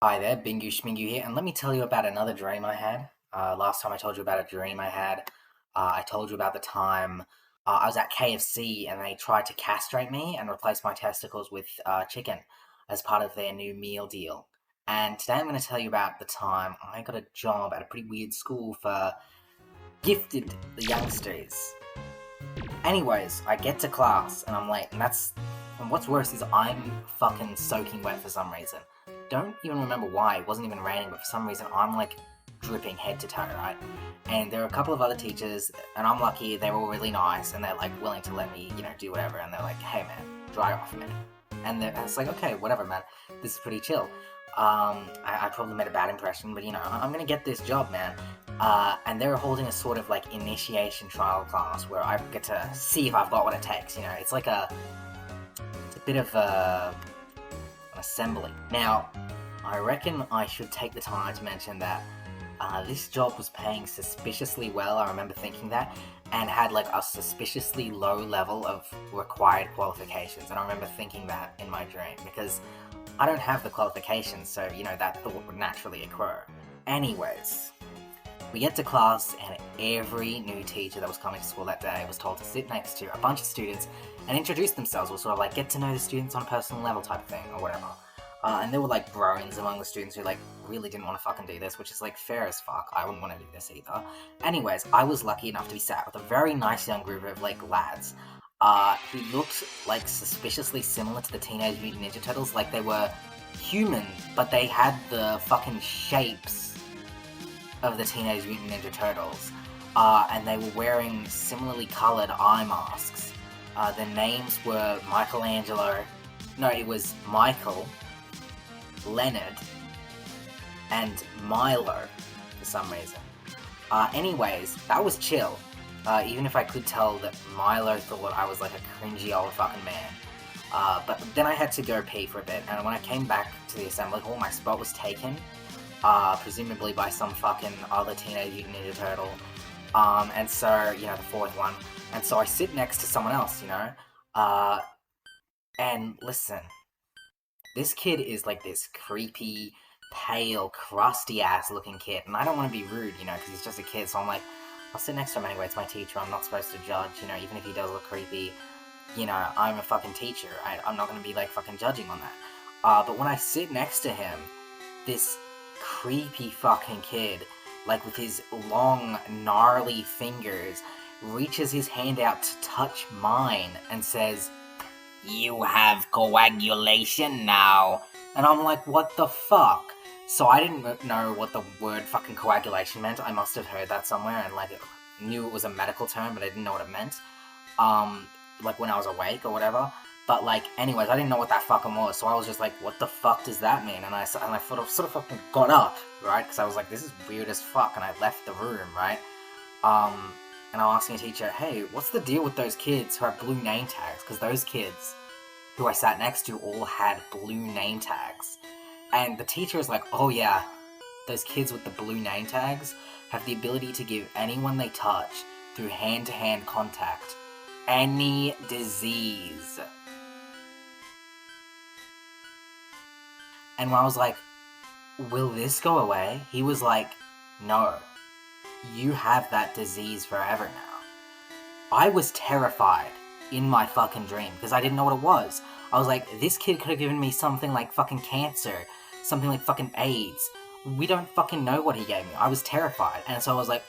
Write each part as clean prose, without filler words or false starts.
Hi there, Bingu Schmingu here, and let me tell you about another dream I had. Last time I told you about a dream I had, I told you about the time I was at KFC and they tried to castrate me and replace my testicles with chicken as part of their new meal deal. And today I'm going to tell you about the time I got a job at a pretty weird school for gifted youngsters. Anyways, I get to class and I'm late, and what's worse is I'm fucking soaking wet for some reason. Don't even remember why. It wasn't even raining, but for some reason I'm like dripping head to toe, right? And there are a couple of other teachers, and I'm lucky they were all really nice and they're like willing to let me, do whatever. And they're like, "Hey man, dry off, man." And it's like, okay, whatever, man. This is pretty chill. I probably made a bad impression, but I'm gonna get this job, man. And they were holding a sort of like initiation trial class where I get to see if I've got what it takes. It's like it's a bit of an assembly. Now, I reckon I should take the time to mention that this job was paying suspiciously well. I remember thinking that, and had like a suspiciously low level of required qualifications. And I remember thinking that in my dream because I don't have the qualifications, so that thought would naturally occur. Anyways, we get to class, and every new teacher that was coming to school that day was told to sit next to a bunch of students and introduce themselves, or sort of like get to know the students on a personal level type of thing, or whatever. And there were like groans among the students who like really didn't want to fucking do this, which is like fair as fuck. I wouldn't want to do this either. Anyways, I was lucky enough to be sat with a very nice young group of like lads who looked like suspiciously similar to the Teenage Mutant Ninja Turtles. Like they were human, but they had the fucking shapes of the Teenage Mutant Ninja Turtles. And they were wearing similarly colored eye masks. Their names were Michelangelo. No, it was Michael, Leonard, and Milo, for some reason. Anyways, that was chill. Even if I could tell that Milo thought I was like a cringy old fucking man. But then I had to go pee for a bit, and when I came back to the assembly hall, my spot was taken, presumably by some fucking other Teenage Mutant Ninja Turtle. And so, the fourth one. And so I sit next to someone else, and listen, this kid is like this creepy, pale, crusty-ass looking kid, and I don't want to be rude, because he's just a kid, so I'm like, I'll sit next to him anyway, it's my teacher, I'm not supposed to judge, even if he does look creepy, I'm a fucking teacher, I'm not going to be, like, fucking judging on that. But when I sit next to him, this creepy fucking kid, like, with his long, gnarly fingers, reaches his hand out to touch mine, and says, "You have coagulation now." And I'm like, what the fuck? So I didn't know what the word fucking coagulation meant. I must have heard that somewhere and like knew it was a medical term, but I didn't know what it meant. Like when I was awake or whatever. But like, anyways, I didn't know what that fucking was. So I was just like, what the fuck does that mean? And I sort of fucking got up, right? Because I was like, this is weird as fuck. And I left the room, right? And I'm asking a teacher, hey, what's the deal with those kids who have blue name tags? Because those kids who I sat next to all had blue name tags. And the teacher is like, oh yeah, those kids with the blue name tags have the ability to give anyone they touch through hand-to-hand contact any disease. And when I was like, will this go away? He was like, no. You have that disease forever now. I was terrified in my fucking dream because I didn't know what it was. I was like, this kid could have given me something like fucking cancer, something like fucking AIDS. We don't fucking know what he gave me. I was terrified. And so I was like,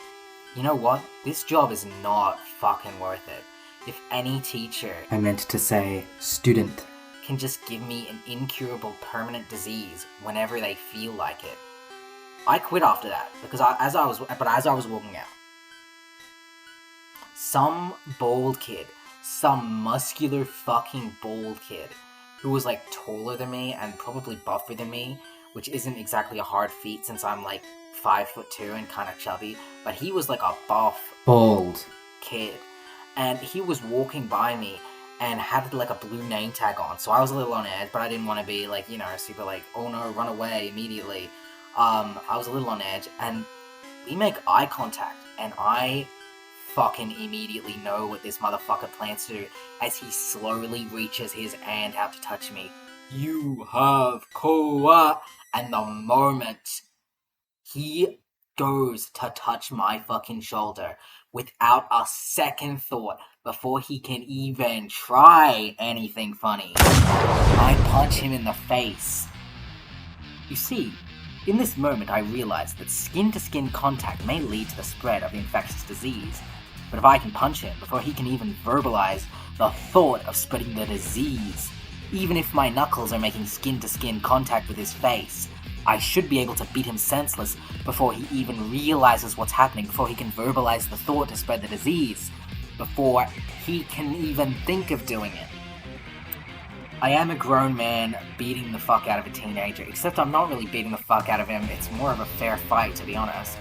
you know what? This job is not fucking worth it. If any teacher, I meant to say student, can just give me an incurable permanent disease whenever they feel like it. I quit after that because as I was walking out, some bald kid, some muscular fucking bald kid who was like taller than me and probably buffer than me, which isn't exactly a hard feat since I'm like 5'2" and kind of chubby, but he was like a buff, bald kid, and he was walking by me and had like a blue name tag on, so I was a little on edge, but I didn't want to be like, super like, oh no, run away immediately. I was a little on edge, and we make eye contact, and I fucking immediately know what this motherfucker plans to do as he slowly reaches his hand out to touch me You have Koa. And the moment he goes to touch my fucking shoulder without a second thought before he can even try anything funny, I punch him in the face. You see, in this moment I realize that skin-to-skin contact may lead to the spread of infectious disease, but if I can punch him before he can even verbalize the thought of spreading the disease, even if my knuckles are making skin-to-skin contact with his face, I should be able to beat him senseless before he even realizes what's happening, before he can verbalize the thought to spread the disease, before he can even think of doing it. I am a grown man beating the fuck out of a teenager, except I'm not really beating the fuck out of him, it's more of a fair fight, to be honest.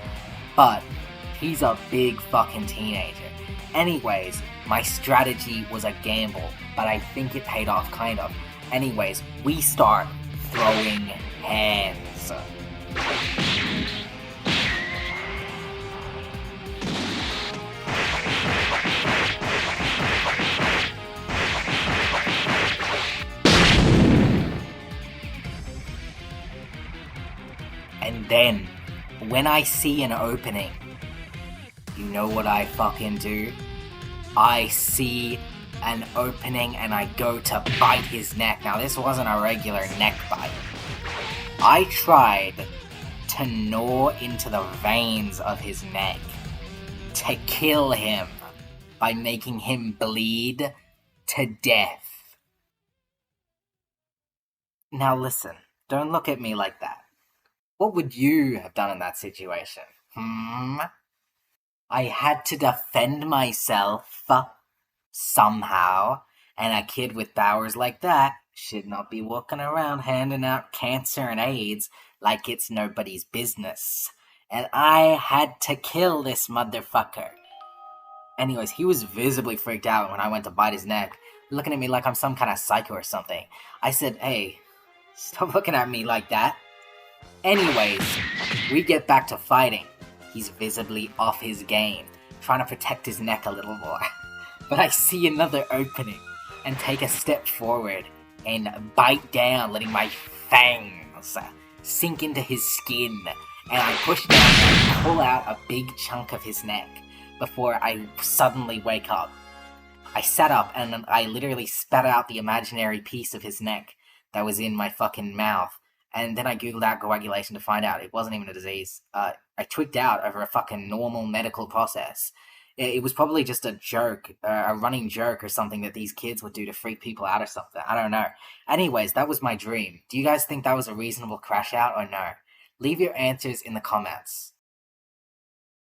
But he's a big fucking teenager. Anyways, my strategy was a gamble, but I think it paid off, kind of. Anyways, we start throwing hands. And then, when I see an opening, you know what I fucking do? I see an opening and I go to bite his neck. Now, this wasn't a regular neck bite. I tried to gnaw into the veins of his neck to kill him by making him bleed to death. Now listen, don't look at me like that. What would you have done in that situation? I had to defend myself somehow, and a kid with powers like that should not be walking around handing out cancer and AIDS like it's nobody's business. And I had to kill this motherfucker. Anyways, he was visibly freaked out when I went to bite his neck, looking at me like I'm some kind of psycho or something. I said, hey, stop looking at me like that. Anyways, we get back to fighting. He's visibly off his game, trying to protect his neck a little more. But I see another opening, and take a step forward, and bite down, letting my fangs sink into his skin, and I push down and pull out a big chunk of his neck, before I suddenly wake up. I sat up, and I literally spat out the imaginary piece of his neck that was in my fucking mouth. And then I googled out coagulation to find out it wasn't even a disease. I twigged out over a fucking normal medical process. It was probably just a joke, a running joke or something that these kids would do to freak people out or something. I don't know. Anyways, that was my dream. Do you guys think that was a reasonable crash out or no? Leave your answers in the comments.